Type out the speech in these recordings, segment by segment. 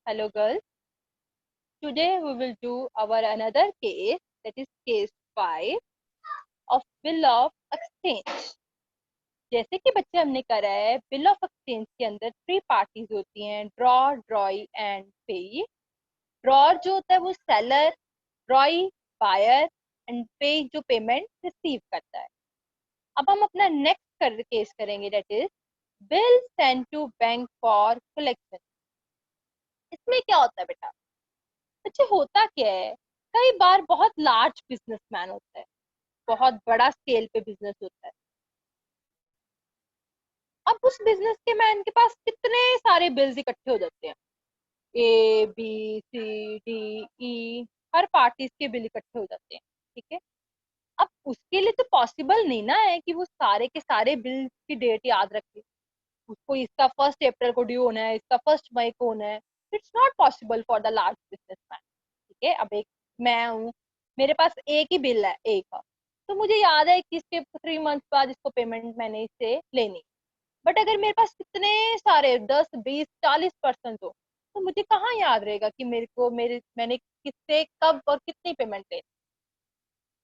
Hello girls. Today we will do our another case, that is case 5 of bill of exchange. जैसे कि बच्चे हमने करा है, बिल ऑफ एक्सचेंज के अंदर 3 पार्टीज होती हैं, ड्रॉ, ड्रॉई एंड पे। ड्रॉर जो होता है वो सेलर, ड्रॉई बायर एंड पे जो पेमेंट रिसीव करता है। अब हम अपना नेक्स्ट केस करेंगे, that is bill send to bank for collection. इसमें क्या होता है बेटा? अच्छा, होता क्या है, कई बार बहुत लार्ज बिजनेसमैन होता है, बहुत बड़ा स्केल पे बिजनेस होता है। अब उस बिजनेस के मैन के पास कितने सारे बिल्स इकट्ठे हो जाते हैं, A B C D E, हर पार्टीज के बिल इकट्ठे हो जाते हैं। ठीक है। अब उसके लिए तो पॉसिबल नहीं ना है कि वो सारे के सारे बिल की डेट याद रखे। उसको इसका 1 अप्रैल को ड्यू होना है, इसका 1 मई को होना है। It's not possible for the large businessman. ठीक है। अब एक मैं हूँ, मेरे पास एक ही बिल है, एक का, तो मुझे याद है कि इसके 3 मंथ बाद इसको पेमेंट मैंने इससे लेनी। बट अगर मेरे पास कितने सारे 10 20 40% हो, तो मुझे कहाँ याद रहेगा कि मैंने किससे कब और कितनी पेमेंट लेनी।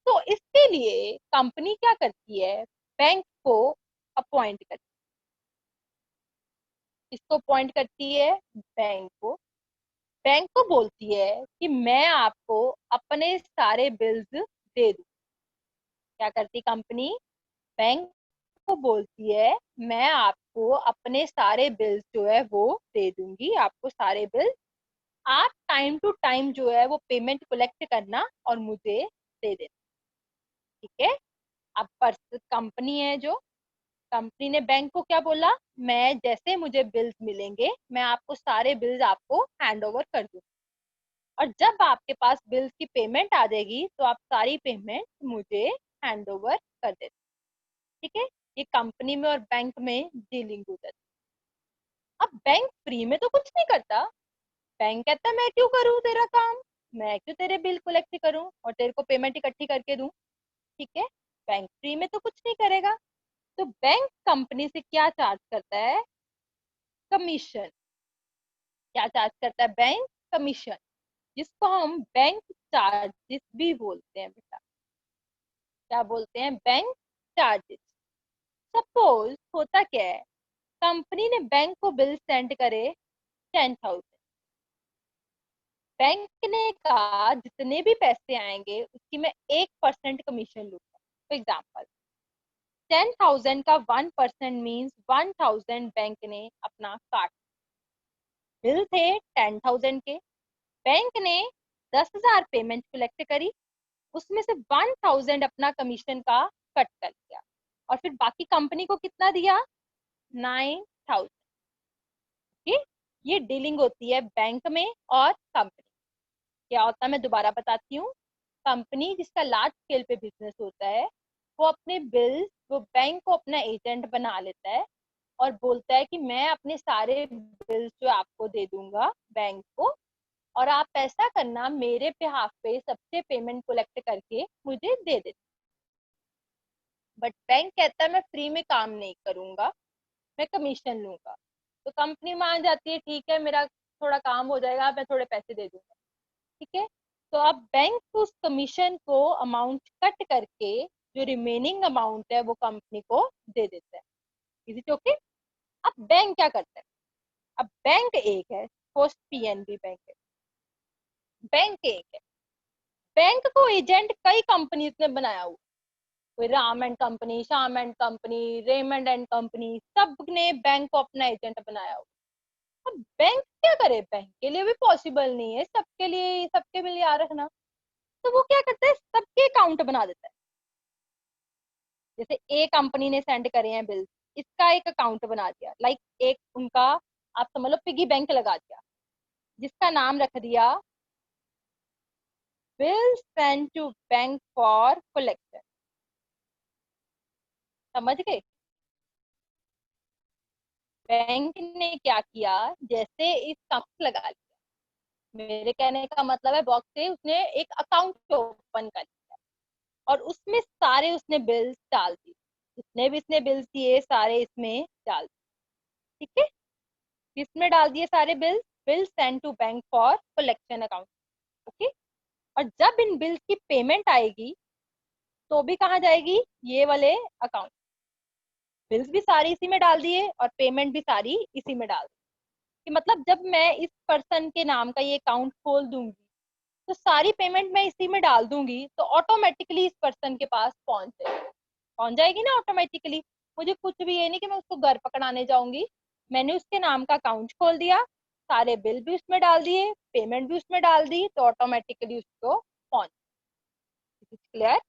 तो इसके लिए कंपनी क्या करती है, बैंक को अपॉइंट करती है। इसको अपॉइंट करती है बैंक को। बैंक को बोलती है कि मैं आपको अपने सारे बिल्स दे दूं। क्या करती कंपनी? बैंक को बोलती है मैं आपको अपने सारे बिल्स जो है वो दे दूंगी, आपको सारे बिल्स। आप टाइम टू टाइम जो है वो पेमेंट कलेक्ट करना और मुझे दे देना। ठीक है। अब कंपनी है जो, कंपनी ने बैंक को क्या बोला, मैं जैसे मुझे बिल्स मिलेंगे मैं आपको सारे बिल्स आपको हैंड ओवर कर दूंगी, और जब आपके पास बिल्स की पेमेंट आ जाएगी तो आप सारी पेमेंट मुझे हैंड ओवर कर देते। ठीक है। ये कंपनी में और बैंक में डीलिंग हो जाती है। अब बैंक फ्री में तो कुछ नहीं करता। बैंक कहता है मैं क्यों करूं तेरा काम, मैं क्यों तेरे बिल कलेक्ट करूं और तेरे को पेमेंट इकट्ठी करके दूं। ठीक है। बैंक फ्री में तो कुछ नहीं करेगा। तो बैंक कंपनी से क्या चार्ज करता है? कमीशन। क्या चार्ज करता है बैंक? कमीशन, जिसको हम बैंक चार्जेस भी बोलते हैं बेटा। क्या बोलते हैं? Bank charges. सपोज होता क्या है, कंपनी ने बैंक को बिल सेंड करे 10,000। बैंक ने कहा जितने भी पैसे आएंगे उसकी मैं 1% कमीशन लूंगा। फॉर एग्जाम्पल 10,000 का 1% मीन्स 1,000 बैंक ने अपना काट। बिल थे 10,000 के, बैंक ने 10,000 पेमेंट कलेक्ट करी, उसमें से 1,000 अपना कमीशन का कट कर दिया, और फिर बाकी कंपनी को कितना दिया? 9,000। ये डीलिंग होती है बैंक में और कंपनी। क्या होता है मैं दोबारा बताती हूँ। कंपनी जिसका लार्ज स्केल पे बिजनेस होता है, वो अपने बिल्स, वो बैंक को अपना एजेंट बना लेता है और बोलता है कि मैं अपने सारे बिल्स जो आपको दे दूंगा बैंक को, और आप ऐसा करना मेरे बिहाफ पे सबसे पेमेंट कलेक्ट करके मुझे दे देना। बट बैंक कहता है मैं फ्री में काम नहीं करूंगा, मैं कमीशन लूंगा। तो कंपनी मान जाती है, ठीक है मेरा थोड़ा काम हो जाएगा, मैं थोड़े पैसे दे दूंगा। ठीक है। तो अब बैंक उस कमीशन को अमाउंट कट करके जो रिमेनिंग अमाउंट है वो कंपनी को दे देता है। Is it okay? अब बैंक क्या करता है? अब बैंक एक है, पोस्ट पीएनबी बैंक है। बैंक एक है, बैंक को एजेंट कई कंपनीज ने बनाया हुआ। कोई Ram and company, Shyam and company, Raymond and company, सब ने बैंक को अपना एजेंट बनाया हुआ। अब बैंक क्या करे, बैंक के लिए भी पॉसिबल नहीं है सबके लिए सबके बिल याद रखना। तो वो क्या करता है, सबके अकाउंट बना देता है। जैसे ए कंपनी ने सेंड करे हैं बिल, इसका एक अकाउंट बना दिया, लाइक एक उनका, आप समझ लो पिगी बैंक लगा दिया, जिसका नाम रख दिया bill send to bank for collection. समझ गए? बैंक ने क्या किया, जैसे इस कंप लगा लिया, मेरे कहने का मतलब है बॉक्स से उसने एक अकाउंट ओपन कर लिया और उसमें सारे उसने बिल्स डाल दिए, जितने भी इसने बिल्स दिए सारे इसमें डाल दिए। ठीक है। किसमें डाल दिए सारे bills? Bill send to bank for collection account. Okay, और जब इन बिल्स की पेमेंट आएगी तो भी कहाँ जाएगी, ये वाले अकाउंट। बिल्स भी सारी इसी में डाल दिए और पेमेंट भी सारी इसी में डाल दी, कि मतलब जब मैं इस पर्सन के नाम का ये अकाउंट खोल दूंगी तो सारी पेमेंट मैं इसी में डाल दूंगी, तो ऑटोमेटिकली इस पर्सन के पास पहुंच जाएगी ना ऑटोमेटिकली। मुझे कुछ भी ये नहीं कि मैं उसको घर पकड़ाने जाऊंगी, मैंने उसके नाम का अकाउंट खोल दिया, सारे बिल भी उसमें डाल दिए, पेमेंट भी उसमें डाल दी, तो ऑटोमेटिकली उसको पहुंच। क्लियर,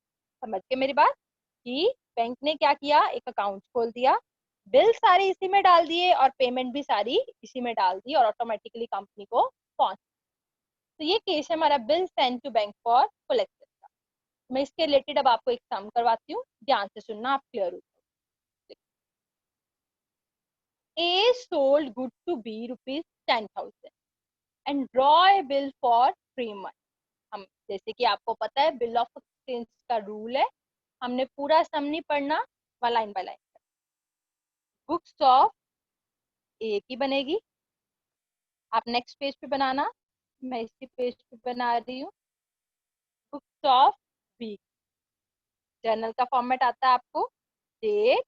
समझ के मेरी बात, कि बैंक ने क्या किया, एक अकाउंट खोल दिया, बिल सारे इसी में डाल दिए और पेमेंट भी सारी इसी में डाल दी और ऑटोमेटिकली कंपनी को पहुंच। तो ये केस है हमारा bill send to bank for collection का। मैं इसके रिलेटेड अब आपको एक सम करवाती हूँ, ध्यान से सुनना, आप क्लियर हो। A sold goods to B rupees 10,000 and draw a bill for 3 months। हम जैसे कि आपको पता है बिल ऑफ एक्सचेंज का रूल है, हमने पूरा सम नहीं पढ़ना, line by line. Books of A की बनेगी, आप नेक्स्ट पेज पे बनाना, मैं इसी पेज पे बना रही हूँ। बुक्स ऑफ बी, जर्नल का फॉर्मेट आता है आपको, date,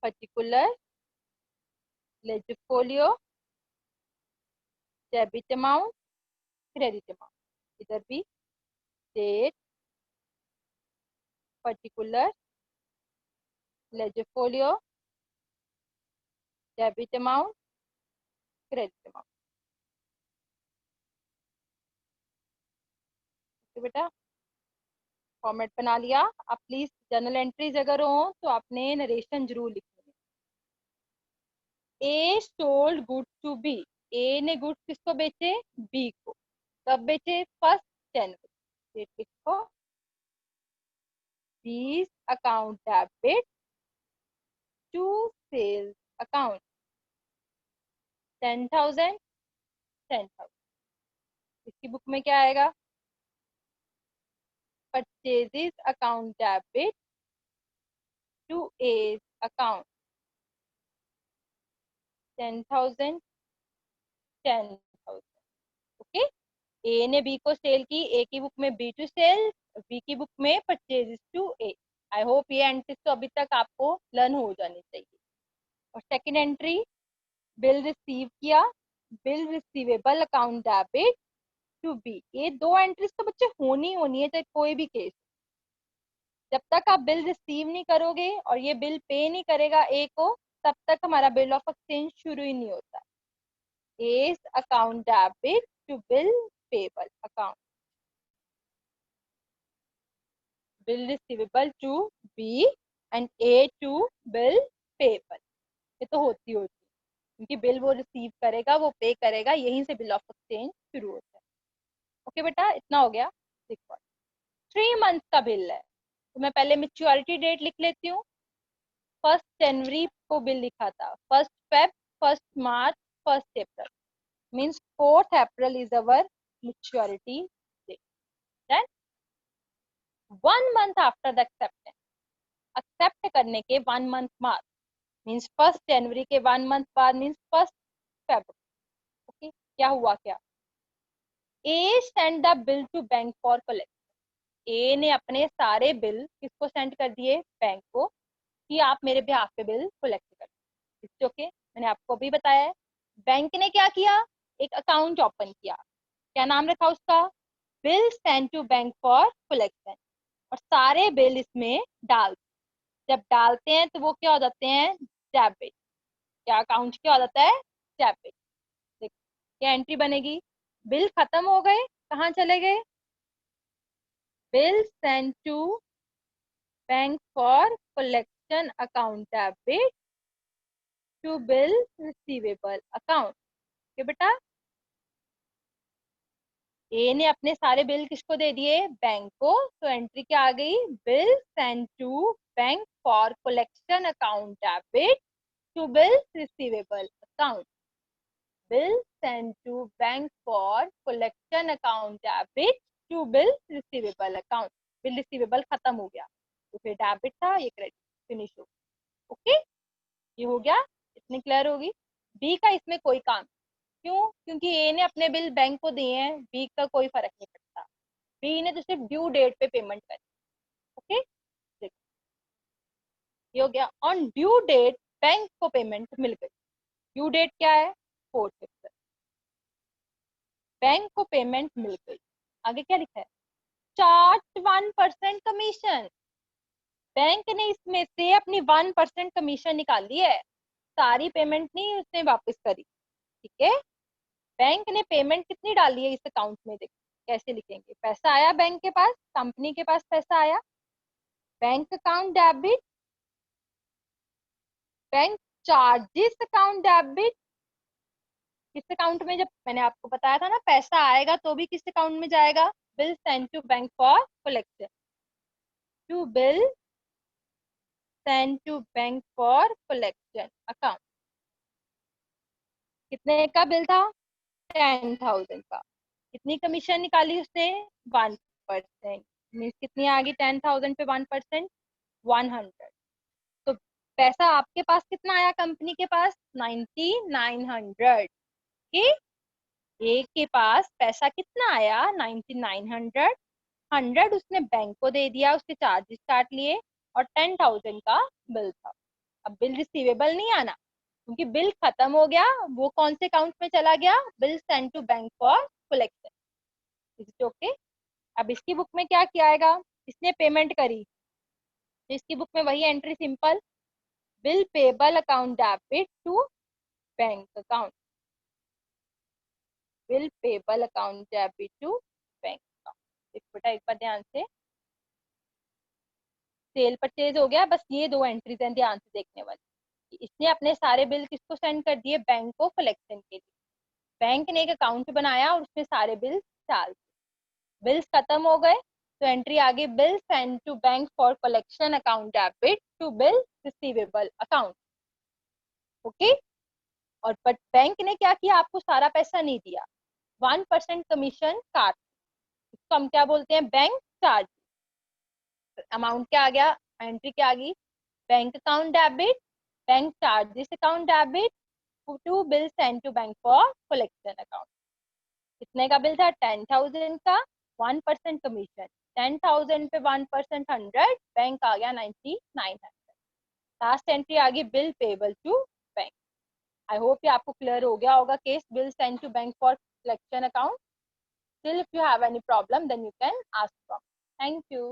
particular, ledger folio, debit amount, credit amount. इधर भी date, particular, ledger folio, debit amount, credit amount. तो बेटा फॉर्मेट बना लिया। आप प्लीज जर्नल एंट्रीज अगर हो तो आपने नरेशन जरूर लिखनी है। A sold goods to B, A ने गुड्स किसको बेचे, बी को। कब बेचे, 1 जनवरी। डेट लिखो, बीस account debit to sales account 10,000, 10,000। इसकी बुक में क्या आएगा, purchases account debit to A account 10,000, 10,000। Okay, A ने बी को सेल की, ए की बुक में बी टू सेल, बी की बुक में purchases to A. I hope ये एंट्रीज तो अभी तक आपको लर्न हो जानी चाहिए। और सेकंड एंट्री, बिल रिसीव किया, bill receivable account debit to B. ये दो एंट्रीज तो बच्चे होनी है चाहे कोई भी केस। जब तक आप बिल रिसीव नहीं करोगे और ये बिल पे नहीं करेगा ए को, तब तक हमारा बिल ऑफ एक्सचेंज शुरू ही नहीं होता। S account debit to bill payable account, bill receivable to B and A to bill payable. ये तो होती क्योंकि बिल वो रिसीव करेगा, वो पे करेगा, यहीं से बिल ऑफ एक्सचेंज शुरू होता है। ओके बेटा, इतना हो गया। देखो 3 मंथ का बिल है, तो मैं पहले मेच्योरिटी डेट लिख लेती हूँ। 1 जनवरी को बिल लिखा था, 1 Feb, 1 March, 1 April, means 4 April is our maturity date. Then 1 month after the acceptance, accept करने के 1 मंथ बाद, मीन्स 1 जनवरी के 1 मंथ बाद, मीन्स 1 फेब्रुअरी। ओके, क्या हुआ, क्या A send the bill to bank for collection. A ने अपने सारे बिल किसको सेंड कर दिए, बैंक को, कि आप मेरे बिहाफ पे बिल कलेक्ट कर। ओके, मैंने आपको अभी बताया है। बैंक ने क्या किया, एक अकाउंट ओपन किया, क्या नाम रखा उसका, bill send to bank for collection, और सारे बिल इसमें डाल। जब डालते हैं तो वो क्या हो जाते हैं, डेबिट। क्या अकाउंट क्या हो जाता है, डेबिट। देखो क्या एंट्री बनेगी, बिल खत्म हो गए, कहाँ चले गए, bill send to bank for collection account debit to bill receivable account. Okay बेटा, ए ने अपने सारे बिल किसको दे दिए, बैंक को, तो एंट्री क्या आ गई, bill send to bank for collection account debit to bill receivable account. Bill send to bank for collection account debit to bill receivable account. Bill receivable खत्म हो गया, तो फिर डेबिट था, ये क्रेडिट, फिनिश हो। ओके, ये हो गया, इतनी क्लियर होगी। बी का इसमें कोई काम, क्यों? क्योंकि ए ने अपने बिल बैंक को दिए हैं, बी का कोई फर्क नहीं पड़ता, बी ने तो सिर्फ ड्यू डेट पे पेमेंट करी। ओके, देखो ये हो गया। ऑन ड्यू डेट बैंक को पेमेंट मिल गई। ड्यू डेट क्या है? 4th अप्रैल। बैंक को पेमेंट मिल गई। आगे क्या लिखा है? Charge 1% commission. बैंक ने इसमें से अपनी 1% कमीशन निकाल ली है, सारी पेमेंट नहीं उसने वापस करी। ठीक है, बैंक ने पेमेंट कितनी डाली है इस अकाउंट में? देखो कैसे लिखेंगे। पैसा आया बैंक के पास, कंपनी के पास पैसा आया, bank account debit, bank charges account debit. किस अकाउंट में? जब मैंने आपको बताया था ना पैसा आएगा तो भी किस अकाउंट में जाएगा? Bill send to bank for collection, to bill send to bank for collection account. कितने का बिल था? 10,000 का। कितनी कमीशन निकाली उसने? 1%। मीन्स कितनी आ गई 10,000 पे 1%? 100। तो पैसा आपके पास कितना आया कंपनी के पास? 9900। ए के पास पैसा कितना आया? 9900। 100 उसने बैंक को दे दिया, उसके चार्जेस काट लिए, और 10,000 का बिल था। अब बिल रिसीवेबल नहीं आना, क्योंकि बिल खत्म हो गया। वो कौन से अकाउंट में चला गया? Bill send to bank for collection. Okay, अब इसकी बुक में क्या किया आएगा? इसने पेमेंट करी तो इसकी बुक में वही entry simple, bill payable account debit to bank account, bill payable account debit to bank account. देखो बेटा एक बार ध्यान से, सेल परचेज हो गया, बस ये दो एंट्रीज हैं ध्यान से देखने वाली। इसने अपने सारे बिल किसको सेंड कर दिए? बैंक को कलेक्शन के लिए। बैंक ने एक अकाउंट बनाया और उसमें सारे बिल डाल दिए। बिल्स खत्म हो गए तो एंट्री आ गई, bill send to bank for collection account debit to bill receivable account. Okay, और बट बैंक ने क्या किया? आपको सारा पैसा नहीं दिया, 1% कमीशन काट। इसको हम क्या बोलते हैं? Bank charge. अमाउंट क्या आ गया? एंट्री क्या आ गई? Bank account debit, bank charges account debit to bill send to bank for collection account. कितने का बिल था? 10,000 का, 1% कमीशन। 10,000 पे 1% 100, बैंक आ गया 9900। लास्ट एंट्री आ गई, bill payable to bank. I hope ये आपको क्लियर हो गया होगा case, bill send to bank for collection account. Still, if you have any problem, then you can ask from. Thank you.